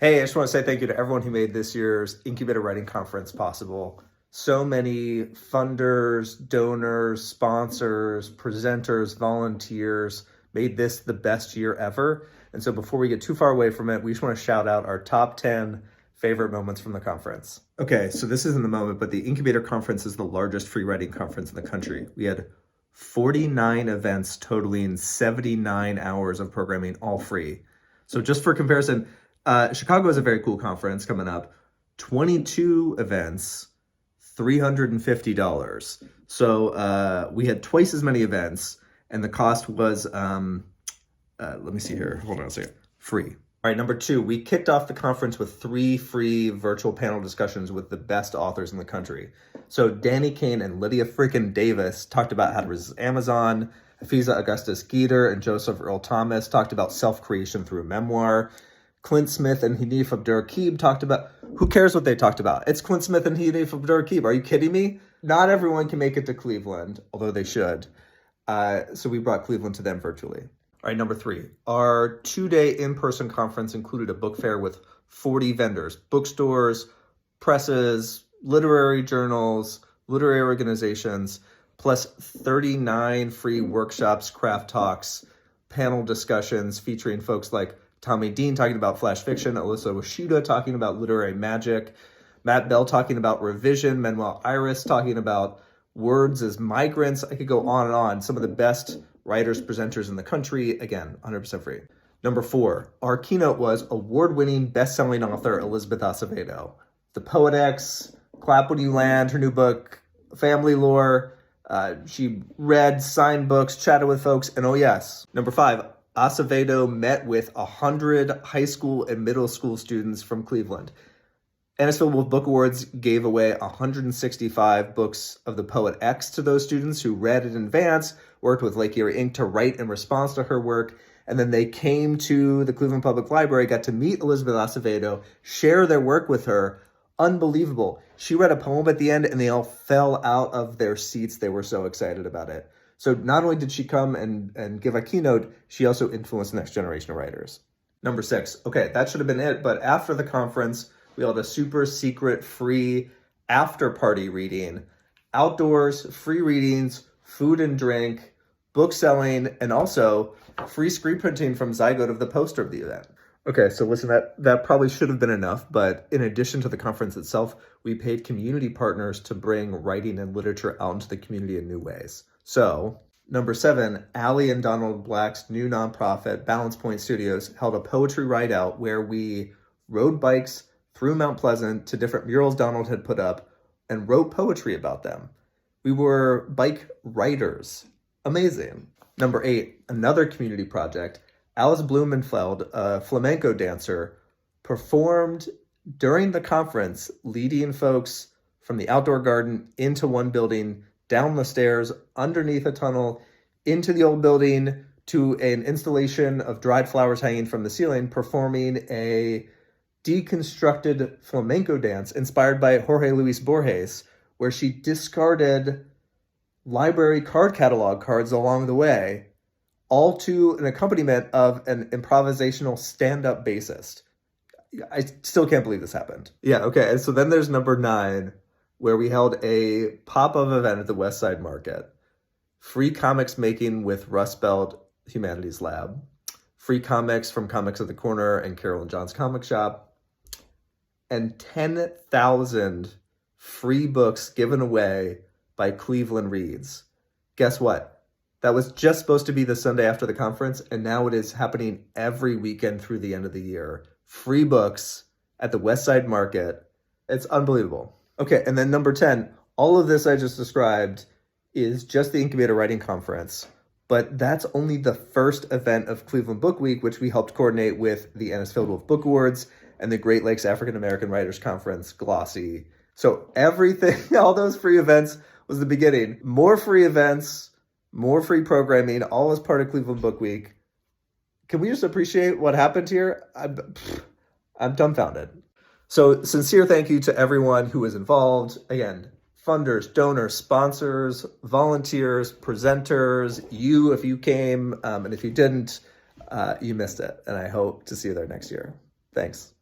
Hey, I just want to say thank you to everyone who made this year's Inkubator Writing Conference possible. So many funders, donors, sponsors, presenters, volunteers made this the best year ever. And so before we get too far away from it, we just want to shout out our top 10 favorite moments from the conference. Okay, so this isn't the moment, but the Inkubator Conference is the largest free writing conference in the country. We had 49 events totaling 79 hours of programming, all free. So just for comparison, Chicago has a very cool conference coming up. 22 events, $350. So we had twice as many events, and the cost was, let me see here. Hold on a second. Free. All right, number 2, we kicked off the conference with 3 free virtual panel discussions with the best authors in the country. So Danny Kane and Lydia freaking Davis talked about how to resist Amazon. Hafiza Augustus Geter and Joseph Earl Thomas talked about self-creation through a memoir. Clint Smith and Hanif Abdur-Raqib talked about, who cares what they talked about? It's Clint Smith and Hanif Abdur-Raqib. Are you kidding me? Not everyone can make it to Cleveland, although they should. So we brought Cleveland to them virtually. All right, number 3. Our 2-day in-person conference included a book fair with 40 vendors, bookstores, presses, literary journals, literary organizations, plus 39 free workshops, craft talks, panel discussions featuring folks like Tommy Dean talking about flash fiction, Alyssa Washida talking about literary magic, Matt Bell talking about revision, Manuel Iris talking about words as migrants. I could go on and on. Some of the best writers, presenters in the country. Again, 100% free. Number 4, our keynote was award-winning, best-selling author Elizabeth Acevedo. The Poet X, Clap When You Land, her new book, Family Lore. She read, signed books, chatted with folks, and oh yes. Number 5, Acevedo met with 100 high school and middle school students from Cleveland. Ennisville Book Awards gave away 165 books of the Poet X to those students who read in advance, worked with Lake Erie Inc. to write in response to her work, and then they came to the Cleveland Public Library, got to meet Elizabeth Acevedo, share their work with her. Unbelievable. She read a poem at the end and they all fell out of their seats. They were so excited about it. So not only did she come and give a keynote, she also influenced the next generation of writers. Number 6. Okay, that should have been it. But after the conference, we held a super secret free after party reading. Outdoors, free readings, food and drink, book selling, and also free screen printing from Zygote of the poster of the event. Okay, so listen, that probably should have been enough, but in addition to the conference itself, we paid community partners to bring writing and literature out into the community in new ways. So, number 7, Allie and Donald Black's new nonprofit, Balance Point Studios, held a poetry ride-out where we rode bikes through Mount Pleasant to different murals Donald had put up and wrote poetry about them. We were bike writers. Amazing. Number 8, another community project. Alice Blumenfeld, a flamenco dancer, performed during the conference, leading folks from the outdoor garden into one building, down the stairs, underneath a tunnel, into the old building, to an installation of dried flowers hanging from the ceiling, performing a deconstructed flamenco dance inspired by Jorge Luis Borges, where she discarded library card catalog cards along the way, all to an accompaniment of an improvisational stand-up bassist. I still can't believe this happened. Yeah, okay, and so then there's number 9, where we held a pop-up event at the West Side Market. Free comics making with Rust Belt Humanities Lab. Free comics from Comics at the Corner and Carol and John's Comic Shop. And 10,000 free books given away by Cleveland Reads. Guess what? That was just supposed to be the Sunday after the conference, and now it is happening every weekend through the end of the year. Free books at the West Side Market. It's unbelievable. Okay, and then number 10, all of this I just described is just the Inkubator Writing Conference, but that's only the first event of Cleveland Book Week, which we helped coordinate with the Ennisville Book Awards and the Great Lakes African American Writers Conference, Glossy. So everything, all those free events was the beginning. More free events, more free programming, all as part of Cleveland Book Week. Can we just appreciate what happened here? I'm dumbfounded. So sincere thank you to everyone who was involved. Again, funders, donors, sponsors, volunteers, presenters, you if you came, and if you didn't, you missed it. And I hope to see you there next year. Thanks.